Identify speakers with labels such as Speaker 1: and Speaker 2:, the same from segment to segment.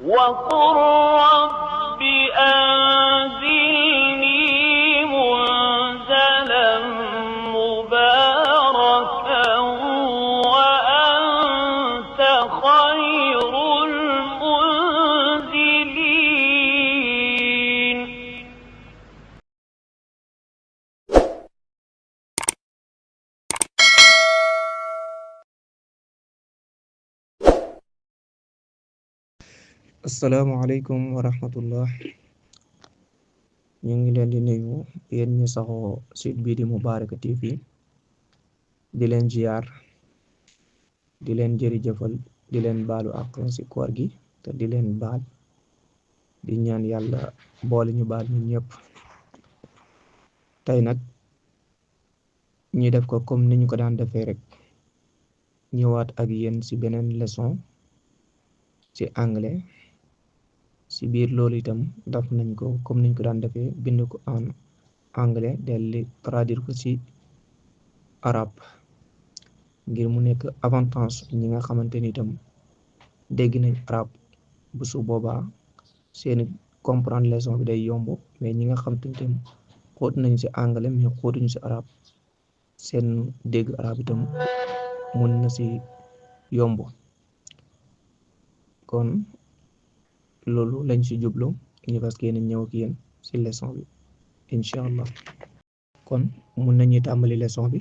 Speaker 1: وقل رب أنزلني منزلا مباركا وأنت خير المنزلين.
Speaker 2: asalaamaaleykum wa rahmatullah. ñu ngi leen di nuyu yéen ñi saxoo site bii di Mubaraka TV di leen ziar di leen jërëjëfal di leen baalu ak ci koor gi te di leen baal di ñaan yàlla boole ñu baal ñun ñëpp. tey nag ñu def ko comme ni ñu ko daan defee rek, ñëwaat ak yéen ci beneen leçon ci anglais. ci biir loolu itam daf nañ ko comme niñ ko daan defee, bind ko en anglais delli traduire ko ci arabe ngir mu nekk avantage ñi nga xamante ni itam dégg nañ arabe. bu su boobaa seeni comprendre leçon bi day yomb, mais ñi nga xamante ni itam xóot nañ ci anglais mais xóotuñu ci arabe, seen dégg arabe itam mun na ci yomb. kon loolu lañ ci jublu, ñu fas yéene ñëw ak yéen ci leçon bi incha allah. kon mun nañuy tàmbali leçon bi.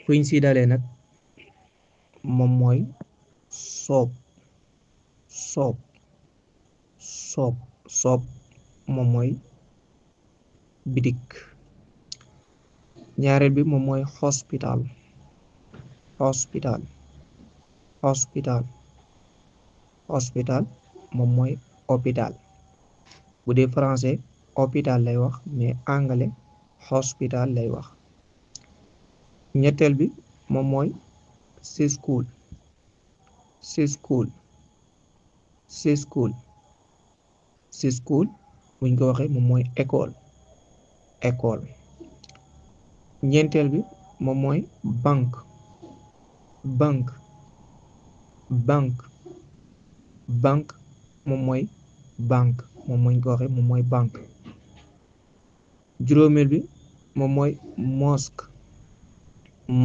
Speaker 2: fuñ ci dalee nag moom mooy soob soob soob soob moom mooy bitik. ñaareel bi moom mooy hospital hospital hospital hospital moom mooy hôpital. bu dee français hôpital lay wax, mais anglais hospital lay wax. ñetteel bi moom mooy school school school school buñ ko waxee moom mooy école école. ñeenteel bi moom mooy banque banque banque banque moom mooy banque moom mooñ ko waxee moom mooy banque. juróomeel bi moom mooy mosque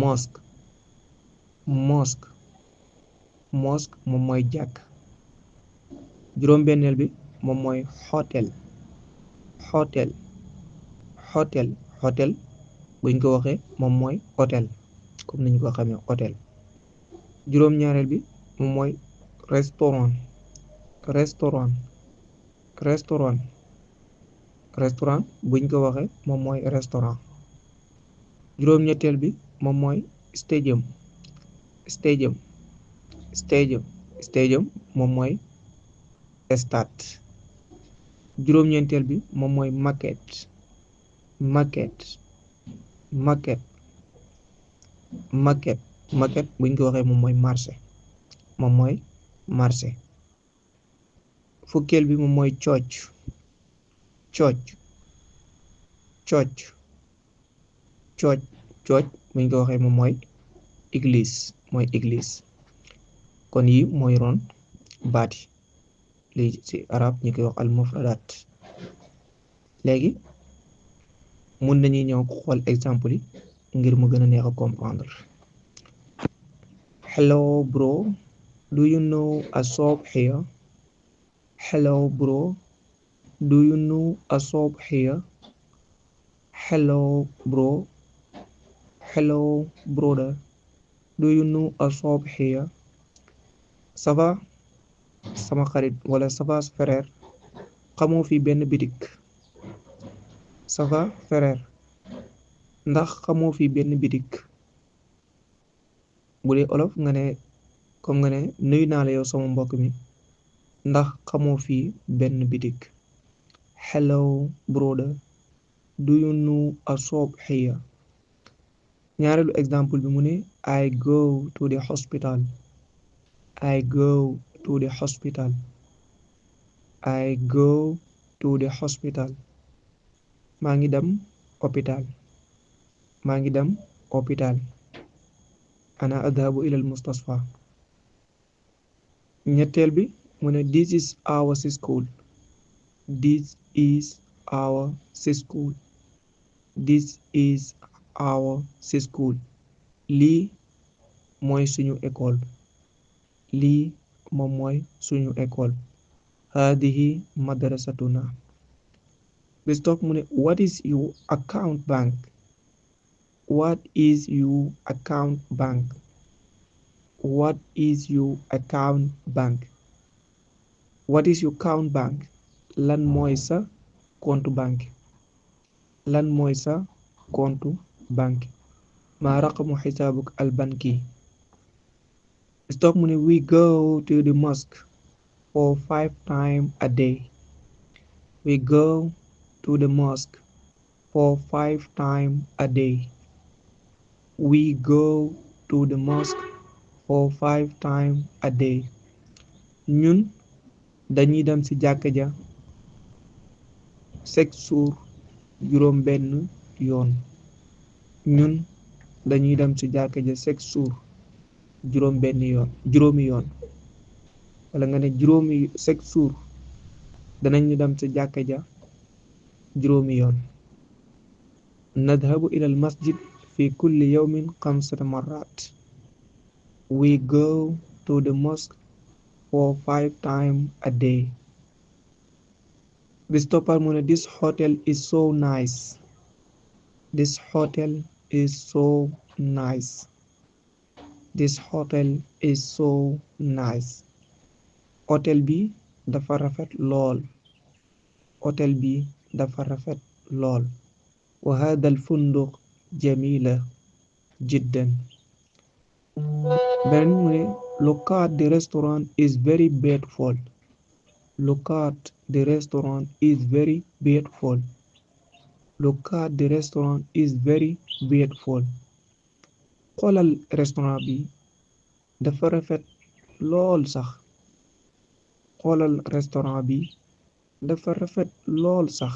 Speaker 2: mosque mosque mosque moom mooy jàkk. juróom-benneel bi moom mooy hôtel hôtel hôtel hôtel buñ ko waxee moom mooy hôtel comme niñ ko xamee hôtel. juróom-ñaareel bi moom mooy restaurant restaurant restaurant restaurant buñ ko waxee moom mooy restaurant. juróom-ñetteel bi moom mooy stadium stadium stadium stadium moom mooy stade. juróom-ñeenteel bi moom mooy maquette maquette maquette maquette maquette buñ ko waxee moom mooy marché moom mooy marché. fukkeel bi moom mooy church church church church church buñ ko waxee moom mooy église. kon yi mooy ron baati lii ci arab ñi koy wax al mufradat. léegi mun nañuy ñëw xool exemple yi ngir mu gën a neex a comprendre. hello bro, do you know a shop here? hello bro, do you know a shop here? hello bro, hello brother, do you know a shop here? ça va sama xarit, wala ça va frère, xamoo fi benn bitik. ça va frère, ndax xamoo fi benn bitik. bu dee olof nga ne comme nga ne nuyu naa la yow sama mbokk mi, ndax xamoo fi benn bitik. hello brother, do you know a shop here? ñaareelu exemple bi mu ne I go to the hospital. I go to the hospital. I go to the hospital. maa ngi dem hôpital. maa ngi dem hôpital. ana adhabu ila al mustasfa. ñetteel bi mu ne this is our school. This is our school. This is our school. lii mooy suñu école. lii moom mooy suñu école. hadihi madrasatuna. bis topp mu ne what is your account bank? What is your account bank? What is your account bank? What is your account bank? Lan mooy sa compte banque? Lan mooy sa compte banque? ma raqamu xisaabuk albanki. Stop mu ne we go to the mosque for 5 times a day. We go to the mosque for 5 times a day. We go to the mosque for 5 times a day. ñun dañuy dem ci jàkka ja chaque jour juróom benn yoon. ñun dañuy dem ci jàkka ja chaque jour juróomi yoon wala nga ne juróomi chaque jour danañu dem ci jàkka ja juróomi yoon. nadhabu ila al masjid fi kulli yawmin 5 marrat. We go to the mosque for 5 times a day. Bis toppal mu ne this hotel is so nice. This hotel is so nice. This hotel is so nice. Hotel bi dafa rafet lool. Hotel bi dafa rafet lool. wa hada al funduq jamila jiddan. beneen mu ne look at the restaurant is very beautiful. Look at the restaurant is very beautiful. Look at the restaurant is very beautiful. xoolal restaurant bi dafa rafet lool sax. xoolal restaurant bi dafa rafet lool sax.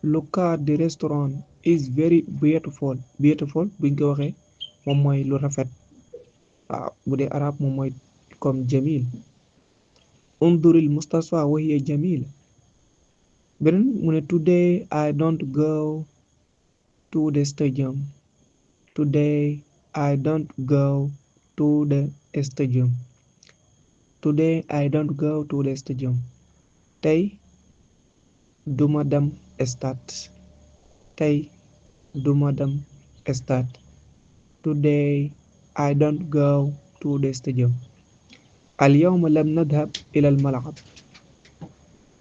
Speaker 2: Look at the restaurant is very beautiful. Beautiful buñ ko waxee moom mooy lu rafet. waaw bu dee arab moom mooy comme jamil. unduril mustasfa wa hiya jamil. beneen mu ne today I don't go to the stadium. Today I don't go to the stadium. Today I don't go to the stadium. tey duma dem stade. tey duma dem stade. Today I don't go to the stadium. اليوم لم نذهب إلى الملعب.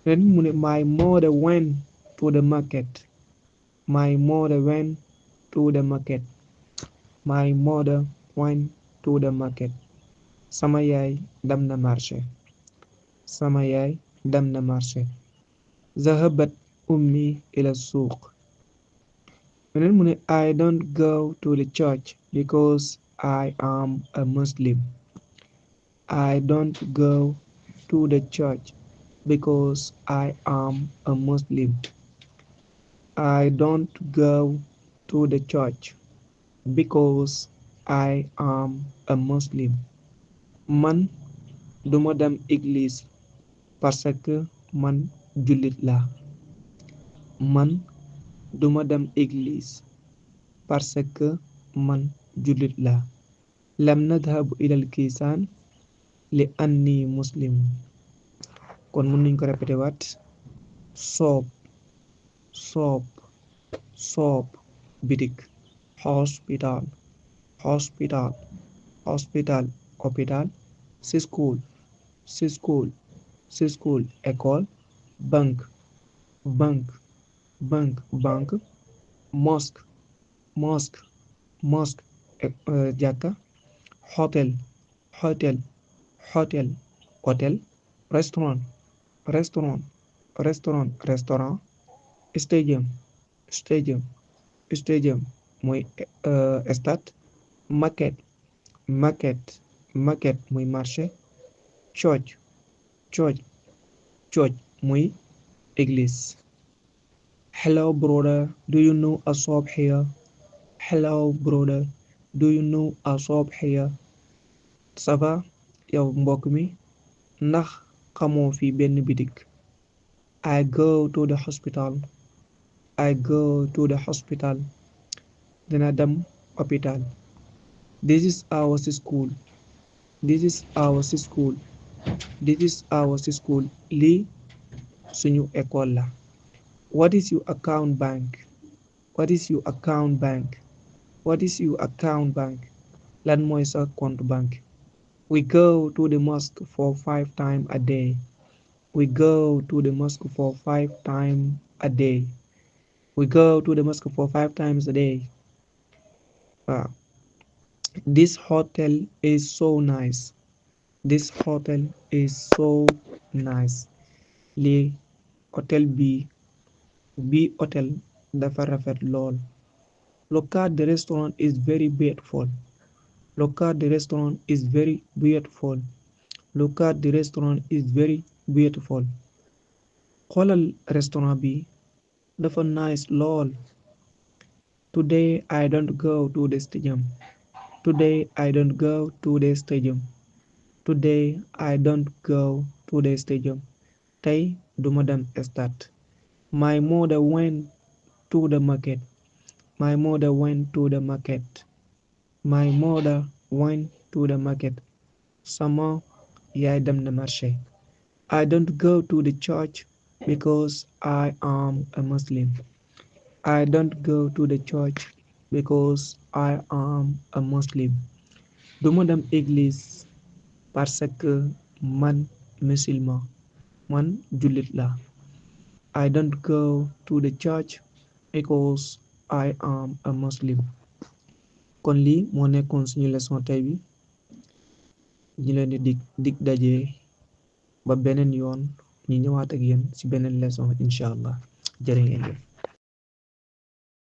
Speaker 2: ren mu ne my mother went to the market. My mother went to the market. My mother went to the market. sama yaay dem na marché. sama yaay dem na marché. ذهبت أمي إلى السوق. ren mu ne I don't go to the church because I am a Muslim. I don't go to the church because I am a Muslim. I don't go to the church because I am a Muslim. man duma dem église parce que man jullit la. man duma dem église parce que man jullit la. lam nadhabu ilal kiisaan li anni muslim. kon mën nañ ko répété waat. shop shop shop bitik. hospital hospital hospital hôpital. school school school école. bank bank bank banque. mosque mosque mosque jàkka. hotel hotel hotel hôtel. restaurant restaurant restaurant restaurant. stadium stadium stadium mooy stade. market market market muy marché. church church church muy église. hello brother, do you know a shop here? Hello brother, do you know a shop here? ça va yow mbokk mi ndax xamoo fi benn bitik. I go to the hospital. I go to the hospital. Dina dem hôpital. This is our school. This is our school. This is our school. Lii suñu école la. What is your account bank? What is your account bank? What is your account bank? Lan mooy sa compte banque. We go to the mosque for 5 times a day. We go to the mosque for 5 times a day. We go to the mosque for 5 times a day. Waaw. This hotel is so nice. This hotel is so nice. Lii hôtel bi hôtel dafa rafet lool. Look at the restaurant is very beautiful. Look at the restaurant is very beautiful. Look at the restaurant is very beautiful. Xoolal restaurant bi dafa nice lool. Today I don't go to the stadium. Today I don't go to the stadium. Today I don't go to the stadium. Tey duma dem stade. My mother went to the market. My mother went to the market. My mother went to the market. Sama yaay dem na marché. I don't go to the church because I am a Muslim. I don't go to the church because I am a Muslim. Duma dem église parce que man musulman. Man jullit la. I don't go to the church because I am a Muslim. Kon lii moo nekkoon suñu leçon tey bi. ñu leen di dig daje ba beneen yoon ñu ñëwaat ak yéen ci beneen leçon incha allah jërë ngeen jëf.